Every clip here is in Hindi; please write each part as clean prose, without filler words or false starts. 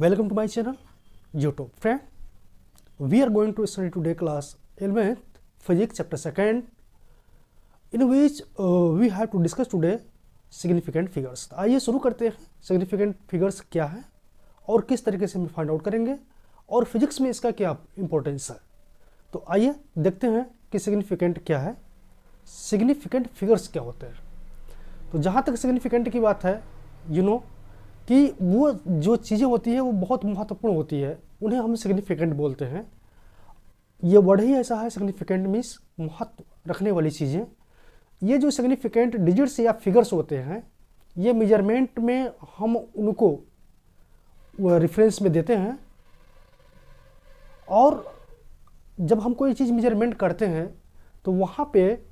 Welcome to my channel YouTube. Friend, we are going to study today class 11th physics chapter 2nd, in which we have to discuss today significant figures. आइए शुरू करते हैं significant figures क्या है और किस तरीके से हम फाइंड आउट करेंगे और फिजिक्स में इसका क्या इंपॉर्टेंस है। तो आइए देखते हैं कि सिग्निफिकेंट क्या है, सिग्निफिकेंट फिगर्स क्या होते हैं। तो जहाँ तक सिग्निफिकेंट की बात है, कि वो जो चीज़ें होती हैं वो बहुत महत्वपूर्ण होती है, उन्हें हम सिग्निफिकेंट बोलते हैं। ये वर्ड ही ऐसा है, सिग्निफिकेंट मीन्स महत्व रखने वाली चीज़ें। ये जो सिग्निफिकेंट डिजिट्स या फिगर्स होते हैं, ये मेजरमेंट में हम उनको रेफरेंस में देते हैं, और जब हम कोई चीज़ मेजरमेंट करते हैं तो वहाँ पे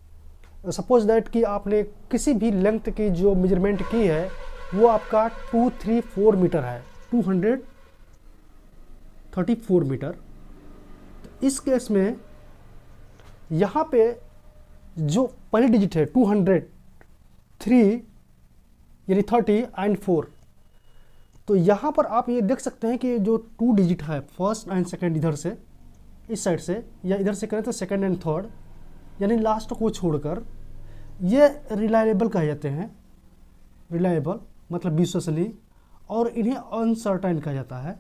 सपोज दैट कि आपने किसी भी लेंथ की जो मेजरमेंट की है वो आपका 234 मीटर है, 234 मीटर। तो इस केस में यहाँ पे जो पहली डिजिट है 203 यानी 30 एंड 4, तो यहाँ पर आप ये देख सकते हैं कि जो 2 डिजिट है फर्स्ट एंड सेकंड, इधर से इस साइड से या इधर से करें तो सेकंड एंड थर्ड, यानी लास्ट को छोड़कर, ये रिलायबल कहे जाते हैं। रिलायबल मतलब विश्वसनीय, और इन्हें अनसर्टेन कहा जाता है।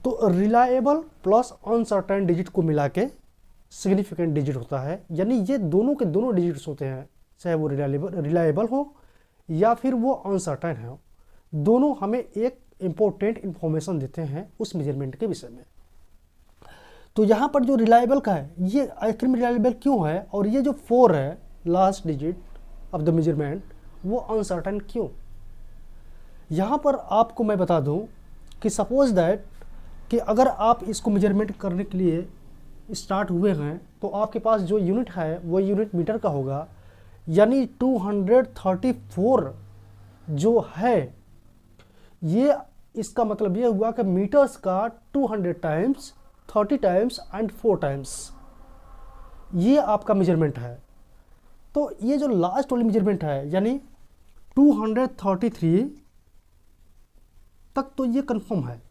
तो रिलायबल प्लस अनसर्टेन डिजिट को मिला के सिग्निफिकेंट डिजिट होता है, यानी ये दोनों के दोनों डिजिट्स होते हैं, चाहे वो रिलायबल हो या फिर वो अनसर्टेन हो, दोनों हमें एक इम्पोर्टेंट इंफॉर्मेशन देते हैं उस मेजरमेंट के विषय में। तो यहाँ पर जो रिलायबल का है, ये आखिर में रिलायबल क्यों है, और ये जो 4 है last digit of the measurement, वो अनसर्टेन क्यों। यहाँ पर आपको मैं बता दूँ कि सपोज दैट कि अगर आप इसको मेजरमेंट करने के लिए स्टार्ट हुए हैं तो आपके पास जो यूनिट है वो यूनिट मीटर का होगा, यानी 234 जो है, ये इसका मतलब ये हुआ कि मीटर्स का 200 टाइम्स, 30 टाइम्स एंड 4 टाइम्स, ये आपका मेजरमेंट है। तो ये जो लास्ट वाली मेजरमेंट है यानी 233 तक, तो ये कंफर्म है।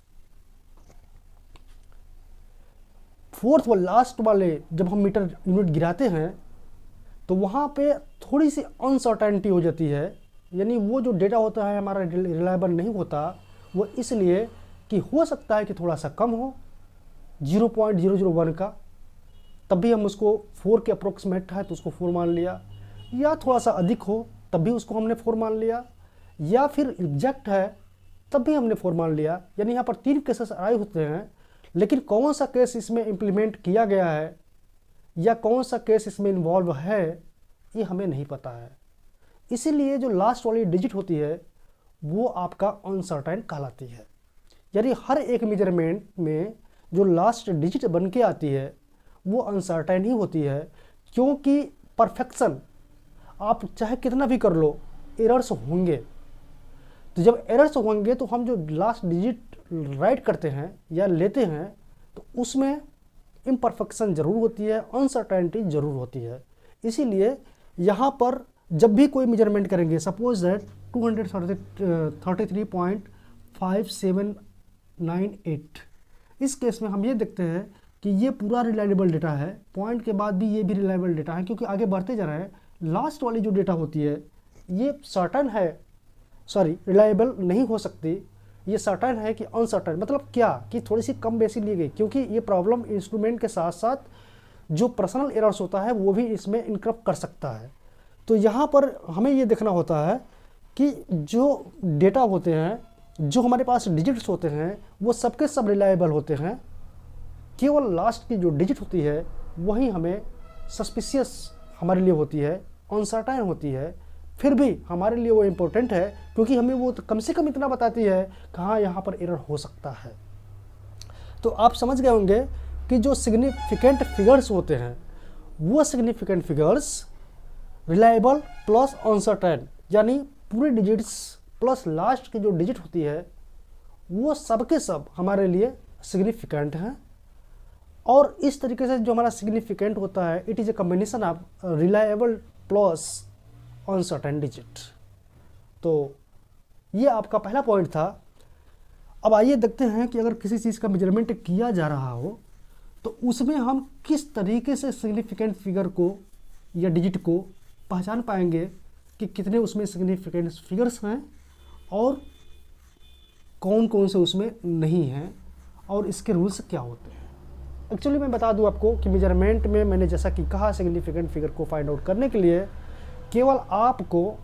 फोर्थ व लास्ट वाले जब हम मीटर यूनिट गिराते हैं तो वहाँ पे थोड़ी सी अनसर्टेनिटी हो जाती है, यानी वो जो डेटा होता है हमारा रिलायबल नहीं होता। वो इसलिए कि हो सकता है कि थोड़ा सा कम हो 0.001 का, तब भी हम उसको 4 के अप्रोक्सीमेट है तो उसको 4 मान लिया, या थोड़ा सा अधिक हो तब भी उसको हमने 4 मान लिया, या फिर एग्जैक्ट है तब भी हमने 4 मान लिया। यानी यहाँ पर 3 केसेस आए होते हैं, लेकिन कौन सा केस इसमें इम्प्लीमेंट किया गया है या कौन सा केस इसमें इन्वॉल्व है, ये हमें नहीं पता है। इसीलिए जो लास्ट वाली डिजिट होती है वो आपका अनसर्टेन कहलाती है। यानी हर एक मेजरमेंट में जो लास्ट डिजिट बन के आती है वो अनसर्टेन ही होती है, क्योंकि परफेक्शन आप चाहे कितना भी कर लो, एरर्स होंगे। तो जब एरर्स होंगे तो हम जो लास्ट डिजिट राइट करते हैं या लेते हैं तो उसमें इम्परफेक्शन ज़रूर होती है, अनसर्टेनिटी ज़रूर होती है। इसीलिए यहाँ पर जब भी कोई मेजरमेंट करेंगे, सपोज दैट 233.5798, इस केस में हम ये देखते हैं कि ये पूरा रिलायबल डेटा है, पॉइंट के बाद भी ये भी रिलायबल डेटा है, क्योंकि आगे बढ़ते जा रहे हैं। लास्ट वाली जो डेटा होती है ये सर्टेन है, रिलायबल नहीं हो सकती, ये सर्टेन है कि अनसर्टेन। मतलब क्या कि थोड़ी सी कम बेसी ली गई, क्योंकि ये प्रॉब्लम इंस्ट्रूमेंट के साथ साथ जो पर्सनल एरर्स होता है वो भी इसमें इनक्रप्ट कर सकता है। तो यहाँ पर हमें ये देखना होता है कि जो डेटा होते हैं, जो हमारे पास डिजिट्स होते हैं, वो सबके सब रिलायबल होते हैं। केवल लास्ट की जो डिजिट होती है वही हमें सस्पिशियस हमारे लिए होती है, अनसर्टेन होती है। फिर भी हमारे लिए वो इम्पोर्टेंट है, क्योंकि हमें वो कम से कम इतना बताती है कहाँ यहाँ पर एरर हो सकता है। तो आप समझ गए होंगे कि जो सिग्निफिकेंट फिगर्स होते हैं वो significant figures reliable plus uncertain, यानी पूरे डिजिट्स प्लस लास्ट की जो डिजिट होती है वो सबके सब हमारे लिए सिग्निफिकेंट हैं। और इस तरीके से जो हमारा सिग्निफिकेंट होता है, it is a combination of reliable plus uncertain digit. तो ये आपका पहला पॉइंट था। अब आइए देखते हैं कि अगर किसी चीज़ का मेजरमेंट किया जा रहा हो तो उसमें हम किस तरीके से सिग्निफिकेंट फिगर को या डिजिट को पहचान पाएंगे कि कितने उसमें सिग्निफिकेंट फिगर्स हैं और कौन कौन से उसमें नहीं हैं और इसके रूल्स क्या होते हैं। एक्चुअली मैं बता दूं आपको कि मेजरमेंट में मैंने जैसा कि कहा सिग्निफिकेंट फिगर को फाइंड आउट करने के लिए केवल आपको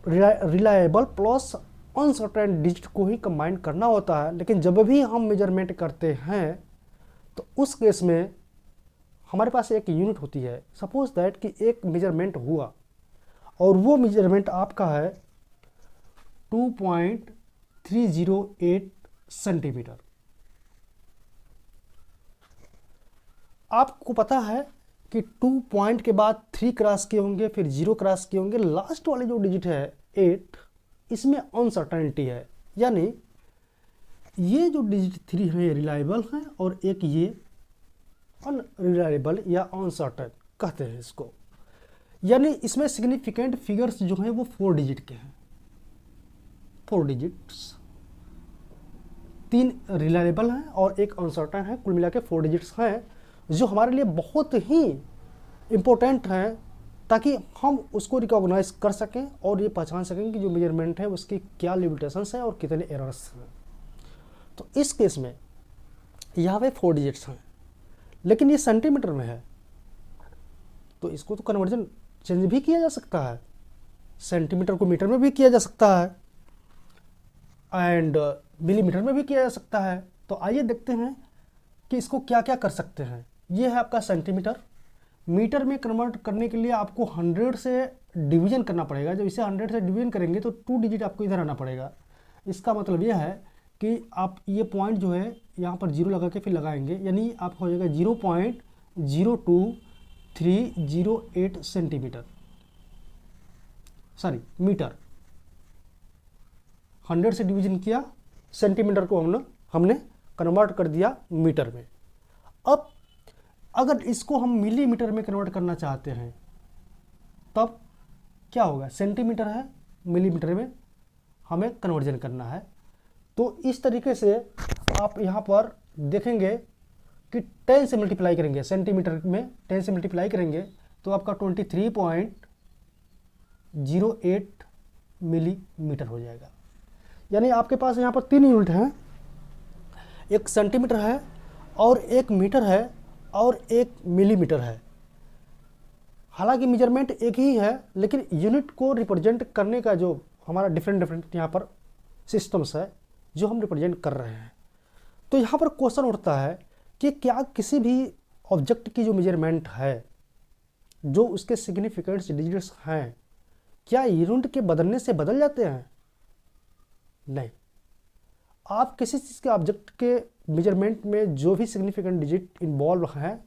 रिलायबल प्लस अनसर्टेन डिजिट को ही कंबाइन करना होता है। लेकिन जब भी हम मेजरमेंट करते हैं तो उस केस में हमारे पास एक यूनिट होती है। सपोज दैट कि एक मेजरमेंट हुआ और वो मेजरमेंट आपका है 2.308 सेंटीमीटर। आपको पता है कि 2 पॉइंट के बाद 3 क्रॉस किए होंगे, फिर 0 क्रॉस किए होंगे, लास्ट वाले जो डिजिट है 8, इसमें अनसर्टेनिटी है, यानी ये जो डिजिट 3 है रिलायबल है और एक ये अनरिलायबल या अनसर्टेन कहते हैं इसको। यानी इसमें सिग्निफिकेंट फिगर्स जो हैं वो 4 डिजिट के हैं, 4 डिजिट्स, 3 रिलायबल हैं और एक अनसर्टेन है। कुल मिला के 4 डिजिट्स हैं जो हमारे लिए बहुत ही इम्पोर्टेंट हैं ताकि हम उसको रिकॉग्नाइज कर सकें और ये पहचान सकें कि जो मेजरमेंट है उसकी क्या लिमिटेशंस हैं और कितने एरर्स हैं। तो इस केस में यहाँ पे 4 डिजिट्स हैं, लेकिन ये सेंटीमीटर में है तो इसको तो कन्वर्जन चेंज भी किया जा सकता है, सेंटीमीटर को मीटर में भी किया जा सकता है एंड मिलीमीटर में भी किया जा सकता है। तो आइए देखते हैं कि इसको क्या क्या कर सकते हैं। ये है आपका सेंटीमीटर। मीटर में कन्वर्ट करने के लिए आपको 100 से डिवीजन करना पड़ेगा। जब इसे 100 से डिवीजन करेंगे तो 2 डिजिट आपको इधर आना पड़ेगा। इसका मतलब यह है कि आप ये पॉइंट जो है यहाँ पर 0 लगा के फिर लगाएंगे, यानी आप हो जाएगा 0.02308 सेंटीमीटर, सॉरी मीटर। 100 से डिवीजन किया, सेंटीमीटर को हमने कन्वर्ट कर दिया मीटर में। अब अगर इसको हम मिलीमीटर में कन्वर्ट करना चाहते हैं तब क्या होगा, सेंटीमीटर है मिलीमीटर में हमें कन्वर्जन करना है। तो इस तरीके से आप यहाँ पर देखेंगे कि 10 से मल्टीप्लाई करेंगे, सेंटीमीटर में 10 से मल्टीप्लाई करेंगे तो आपका 23.08 मिलीमीटर हो जाएगा। यानी आपके पास यहाँ पर 3 यूनिट हैं, एक सेंटीमीटर है और एक मीटर है और एक मिलीमीटर है। हालांकि मेजरमेंट एक ही है लेकिन यूनिट को रिप्रेजेंट करने का जो हमारा डिफरेंट यहाँ पर सिस्टम्स है जो हम रिप्रेजेंट कर रहे हैं। तो यहाँ पर क्वेश्चन उठता है कि क्या किसी भी ऑब्जेक्ट की जो मेजरमेंट है, जो उसके सिग्निफिकेंट डिजिट्स हैं, क्या यूनिट के बदलने से बदल जाते हैं? नहीं। आप किसी चीज़ के ऑब्जेक्ट के मेजरमेंट में जो भी सिग्निफिकेंट डिजिट इन्वॉल्व हैं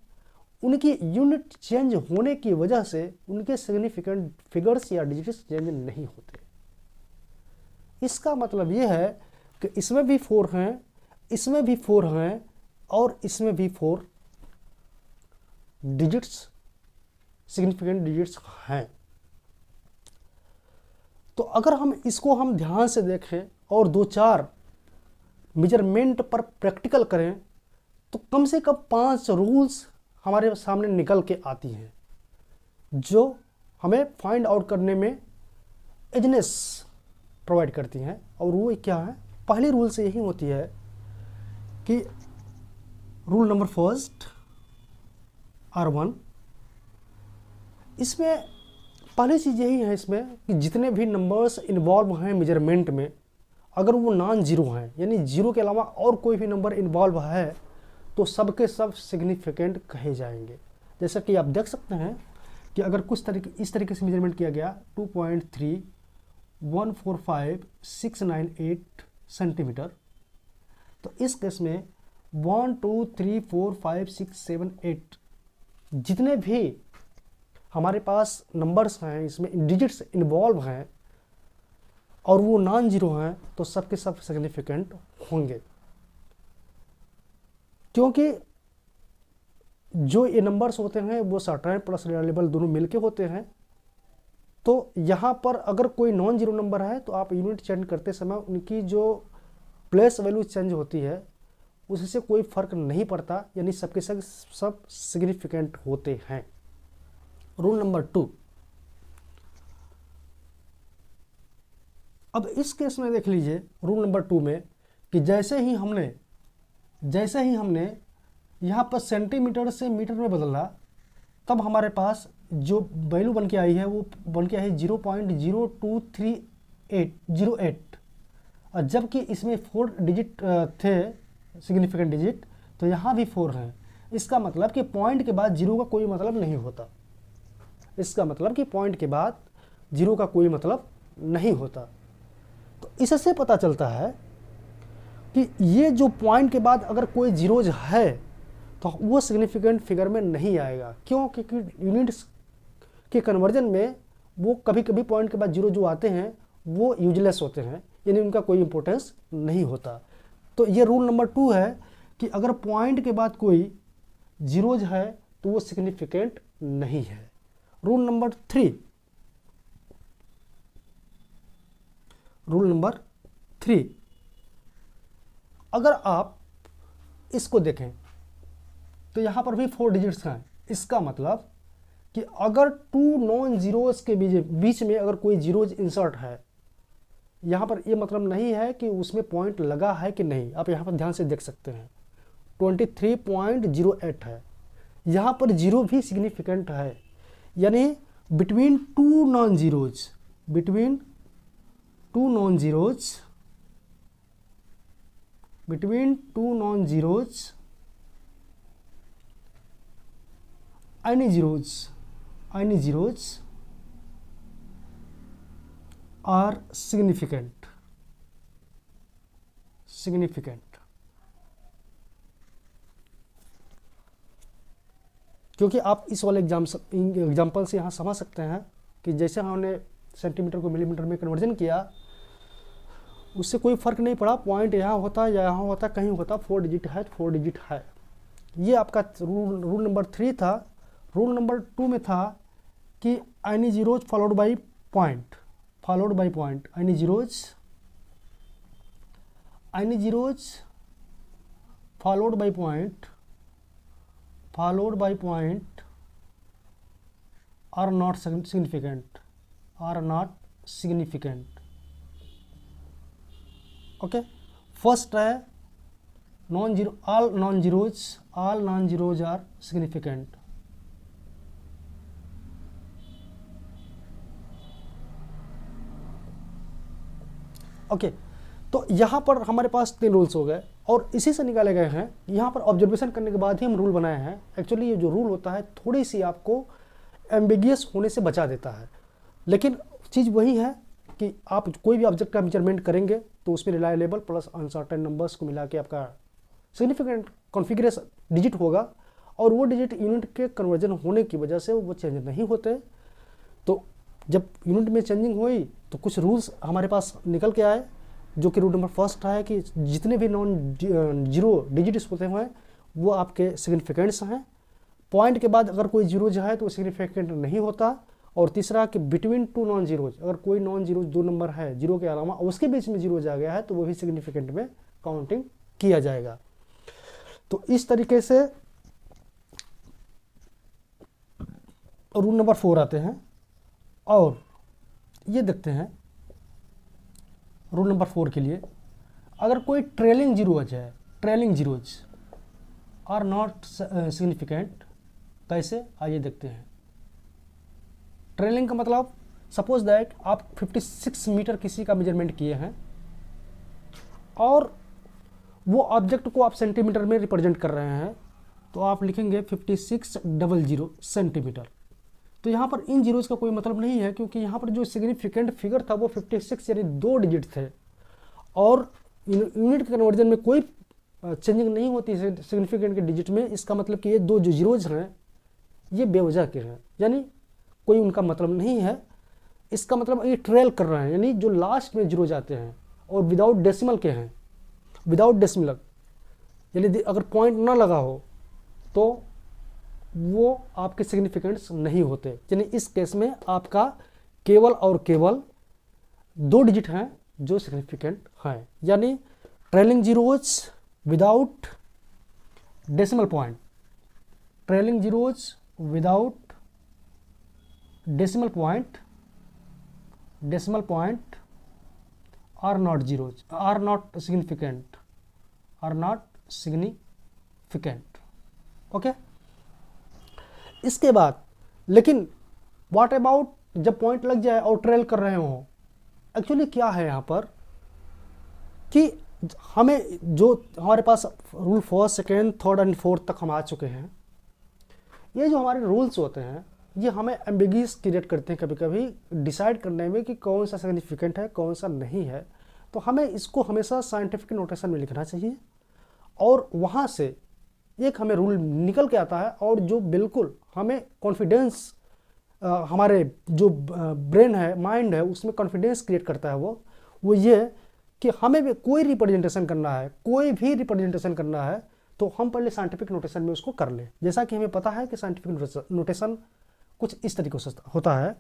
उनकी यूनिट चेंज होने की वजह से उनके सिग्निफिकेंट फिगर्स या डिजिट्स चेंज नहीं होते। इसका मतलब ये है कि इसमें भी 4 हैं, इसमें भी 4 हैं और इसमें भी 4 डिजिट्स, सिग्निफिकेंट डिजिट्स हैं। तो अगर हम इसको हम ध्यान से देखें और 2-4 मेजरमेंट पर प्रैक्टिकल करें तो कम से कम 5 रूल्स हमारे सामने निकल के आती हैं जो हमें फाइंड आउट करने में एजनेस प्रोवाइड करती हैं। और वो क्या है, पहली रूल से यही होती है कि रूल नंबर फर्स्ट R1, इसमें पहली चीज़ यही है इसमें कि जितने भी नंबर्स इन्वॉल्व हैं मेजरमेंट में, अगर वो नॉन जीरो हैं यानी जीरो के अलावा और कोई भी नंबर इन्वॉल्व है तो सब के सब सिग्निफिकेंट कहे जाएंगे। जैसा कि आप देख सकते हैं कि अगर इस तरीके से मेजरमेंट किया गया 2.3145698 सेंटीमीटर, तो इस केस में 1 2 3 4 5 6 7 8 जितने भी हमारे पास नंबर्स हैं इसमें डिजिट्स इन्वॉल्व हैं और वो नॉन जीरो हैं तो सबके सब सिग्निफिकेंट होंगे, क्योंकि जो ये नंबर्स होते हैं वो सर्टेन प्लस रिलायबल दोनों मिलके होते हैं तो यहाँ पर अगर कोई नॉन जीरो नंबर है तो आप यूनिट चेंज करते समय उनकी जो प्लेस वैल्यू चेंज होती है उससे कोई फर्क नहीं पड़ता, यानी सबके सब सिग्निफिकेंट होते हैं। रूल नंबर 2, अब इस केस में देख लीजिए रूल नंबर 2 में कि जैसे ही हमने यहाँ पर सेंटीमीटर से मीटर में बदला, तब हमारे पास जो वैल्यू बन के आई है वो बन के आई है 0.02308, और जबकि इसमें 4 डिजिट थे सिग्निफिकेंट डिजिट, तो यहाँ भी 4 हैं। इसका मतलब कि पॉइंट के बाद जीरो का कोई मतलब नहीं होता। इसका मतलब कि पॉइंट के बाद जीरो का कोई मतलब नहीं होता। तो इससे पता चलता है कि ये जो पॉइंट के बाद अगर कोई जीरोज है तो वो सिग्निफिकेंट फिगर में नहीं आएगा। क्यों? क्योंकि यूनिट्स के कन्वर्जन में वो कभी कभी पॉइंट के बाद जीरो जो आते हैं वो यूजलेस होते हैं, यानी उनका कोई इंपॉर्टेंस नहीं होता। तो ये रूल नंबर 2 है कि अगर पॉइंट के बाद कोई जीरोज है तो वो सिग्निफिकेंट नहीं है। रूल नंबर 3, अगर आप इसको देखें तो यहाँ पर भी 4 डिजिट्स हैं। इसका मतलब कि अगर 2 नॉन जीरोज के बीच में अगर कोई जीरोज इंसर्ट है, यहाँ पर ये मतलब नहीं है कि उसमें पॉइंट लगा है कि नहीं। आप यहाँ पर ध्यान से देख सकते हैं 23.08 है, यहाँ पर जीरो भी सिग्निफिकेंट है, यानी between two non zeros any zeros are significant। क्योंकि आप इस वाले एग्जाम्पल से यहाँ समझ सकते हैं कि जैसे हमने सेंटीमीटर को मिलीमीटर में कन्वर्जन किया, उससे कोई फ़र्क नहीं पड़ा पॉइंट यहाँ होता या यहाँ होता, कहीं होता, 4 डिजिट है 4 डिजिट है। ये आपका रूल नंबर 3 था। रूल नंबर 2 में था कि any zeros followed by point, any zeros followed by point are not significant. Okay, first है all non zeros are significant. Okay, तो यहाँ पर हमारे पास 3 रूल्स हो गए और इसी से निकाले गए हैं। यहाँ पर ऑब्जर्वेशन करने के बाद ही हम रूल बनाए हैं। एक्चुअली ये जो रूल होता है थोड़ी सी आपको एम्बिगियस होने से बचा देता है, लेकिन चीज़ वही है कि आप कोई भी ऑब्जेक्ट का मेजरमेंट करेंगे तो उसमें रिलायबल प्लस अनसर्टेन नंबर्स को मिला के आपका सिग्निफिकेंट कॉन्फ़िगरेशन डिजिट होगा, और वो डिजिट यूनिट के कन्वर्जन होने की वजह से वो चेंज नहीं होते। तो जब यूनिट में चेंजिंग हुई तो कुछ रूल्स हमारे पास निकल के आए, जो कि रूल नंबर 1 है कि जितने भी नॉन जीरो डिजिट्स होते हैं वो आपके सिग्निफिकेंट्स हैं। पॉइंट के बाद अगर कोई जीरो जो है तो वो सिग्निफिकेंट नहीं होता। और तीसरा कि बिटवीन 2 नॉन जीरोज, अगर कोई नॉन जीरोज 2 नंबर है जीरो के अलावा उसके बीच में जीरो आ गया है तो वो भी सिग्निफिकेंट में काउंटिंग किया जाएगा। तो इस तरीके से रूल नंबर 4 आते हैं। और ये देखते हैं रूल नंबर 4 के लिए, अगर कोई trailing zeros are not significant, कैसे आइए देखते हैं। ट्रेलिंग का मतलब सपोज दैट आप 56 मीटर किसी का मेजरमेंट किए हैं और वो ऑब्जेक्ट को आप सेंटीमीटर में रिप्रेजेंट कर रहे हैं, तो आप लिखेंगे 5600 सेंटीमीटर। तो यहाँ पर इन जीरोज का कोई मतलब नहीं है, क्योंकि यहाँ पर जो सिग्निफिकेंट फिगर था वो 56 यानी 2 डिजिट थे, और यूनिट के कन्वर्जन में कोई चेंजिंग नहीं होती सिग्निफिकेंट के डिजिट में। इसका मतलब कि ये 2 जो जीरोज हैं ये बेवजह के हैं, यानी कोई उनका मतलब नहीं है। इसका मतलब ये ट्रेल कर रहे हैं, यानी जो लास्ट में जीरो जाते हैं और विदाउट डेसिमल के हैं, विदाउट डेसिमल, यानी अगर पॉइंट ना लगा हो तो वो आपके सिग्निफिकेंट्स नहीं होते। यानी इस केस में आपका केवल और केवल 2 डिजिट हैं जो सिग्निफिकेंट हैं, यानी trailing zeros without decimal point, trailing zeros without decimal point are not zeros, are not significant, okay. इसके बाद लेकिन व्हाट अबाउट जब पॉइंट लग जाए और ट्रेल कर रहे हो, एक्चुअली क्या है यहाँ पर कि हमें जो हमारे पास rule first, second, third and fourth तक हम आ चुके हैं, ये जो हमारे रूल्स होते हैं ये हमें एम्बिगियस क्रिएट करते हैं कभी कभी डिसाइड करने में कि कौन सा सिग्निफिकेंट है कौन सा नहीं है। तो हमें इसको हमेशा साइंटिफिक नोटेशन में लिखना चाहिए और वहाँ से एक हमें रूल निकल के आता है और जो बिल्कुल हमें कॉन्फिडेंस, हमारे जो ब्रेन है, माइंड है, उसमें कॉन्फिडेंस क्रिएट करता है वो ये कि हमें भी कोई रिप्रेजेंटेशन करना है, कोई भी रिप्रेजेंटेशन करना है तो हम पहले साइंटिफिक नोटेशन में उसको कर लें। जैसा कि हमें पता है कि साइंटिफिक नोटेशन कुछ इस तरीके से होता है।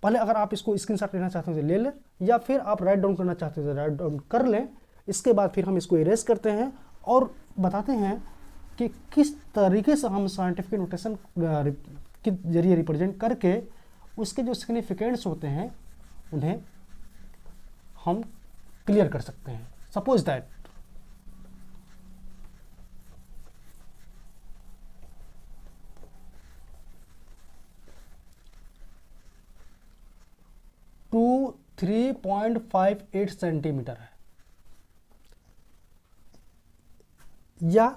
पहले अगर आप इसको स्क्रीनशॉट लेना चाहते हो तो ले लें, या फिर आप राइट डाउन करना चाहते हो तो राइट डाउन कर लें। इसके बाद फिर हम इसको इरेज करते हैं और बताते हैं कि किस तरीके से हम साइंटिफिक नोटेशन के जरिए रिप्रेजेंट करके उसके जो सिग्निफिकेंट्स होते हैं उन्हें हम क्लियर कर सकते हैं। सपोज दैट टू 3.58 सेंटीमीटर है या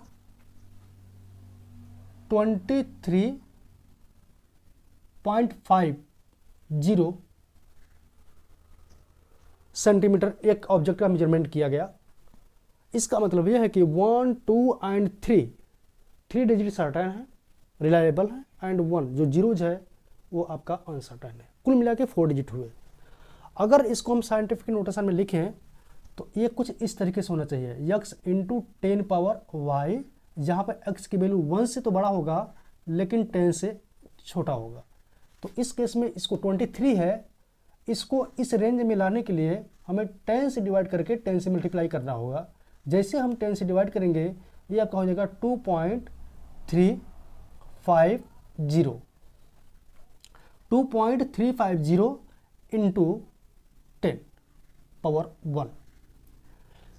23.50 सेंटीमीटर एक ऑब्जेक्ट का मेजरमेंट किया गया। इसका मतलब यह है कि 1, 2 एंड 3 डिजिट सर्टेन है, रिलायबल है, एंड 1 जो जीरोज है वो आपका अनसर्टेन है। कुल मिला के 4 डिजिट हुए। अगर इसको हम साइंटिफिक नोटेशन में लिखें तो ये कुछ इस तरीके से होना चाहिए, x इंटू 10 पावर y, जहाँ पर x की वैल्यू 1 से तो बड़ा होगा लेकिन 10 से छोटा होगा। तो इस केस में इसको 23 है, इसको इस रेंज में लाने के लिए हमें 10 से डिवाइड करके 10 से मल्टीप्लाई करना होगा। जैसे हम 10 से डिवाइड करेंगे ये आपका हो जाएगा 2.350 इंटू 10 पावर 1।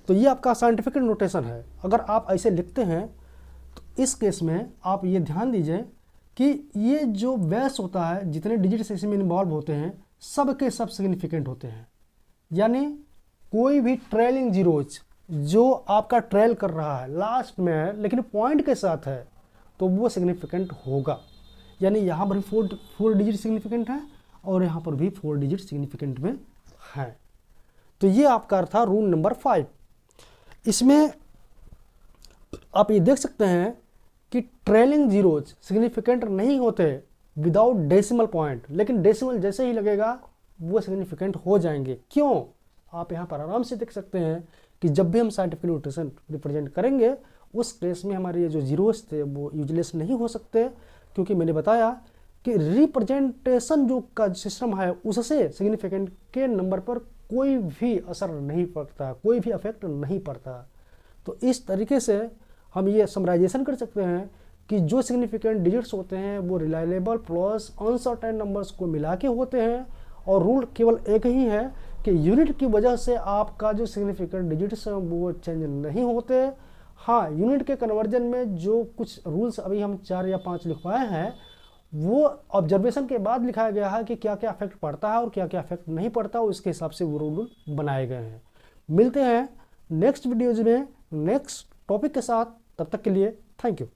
तो ये आपका साइंटिफिक नोटेशन है। अगर आप ऐसे लिखते हैं तो इस केस में आप ये ध्यान दीजिए कि ये जो बेस होता है, जितने डिजिट्स इसमें इन्वॉल्व होते हैं सब के सब सिग्निफिकेंट होते हैं। यानी कोई भी ट्रेलिंग जीरोज जो आपका ट्रेल कर रहा है लास्ट में है लेकिन पॉइंट के साथ है तो वो सिग्निफिकेंट होगा। यानी यहाँ पर भी 4 डिजिट सिग्निफिकेंट है और यहाँ पर भी 4 डिजिट सिग्निफिकेंट में है। तो ये आपका था रूल नंबर 5। इसमें आप ये देख सकते हैं कि ट्रेलिंग जीरोज सिग्निफिकेंट नहीं होते विदाउट डेसिमल पॉइंट, लेकिन डेसिमल जैसे ही लगेगा वो सिग्निफिकेंट हो जाएंगे। क्यों? आप यहाँ पर आराम से देख सकते हैं कि जब भी हम साइंटिफिक नोटेशन रिप्रेजेंट करेंगे उस केस में हमारे ये जो जीरोज थे वो यूजलेस नहीं हो सकते, क्योंकि मैंने बताया कि रिप्रेजेंटेशन जो का सिस्टम है उससे सिग्निफिकेंट के नंबर पर कोई भी असर नहीं पड़ता, कोई भी इफेक्ट नहीं पड़ता। तो इस तरीके से हम ये समराइजेशन कर सकते हैं कि जो सिग्निफिकेंट डिजिट्स होते हैं वो रिलायबल प्लस अनसर्टेन नंबर्स को मिला के होते हैं, और रूल केवल एक ही है कि यूनिट की वजह से आपका जो सिग्निफिकेंट डिजिट्स हैं वो चेंज नहीं होते। हाँ, यूनिट के कन्वर्जन में जो कुछ रूल्स अभी हम 4 या 5 लिखवाए हैं वो ऑब्जर्वेशन के बाद लिखाया गया है कि क्या क्या इफेक्ट पड़ता है और क्या क्या इफेक्ट नहीं पड़ता, उसके हिसाब से वो रूल बनाए गए हैं। मिलते हैं नेक्स्ट वीडियोज में नेक्स्ट टॉपिक के साथ, तब तक के लिए थैंक यू।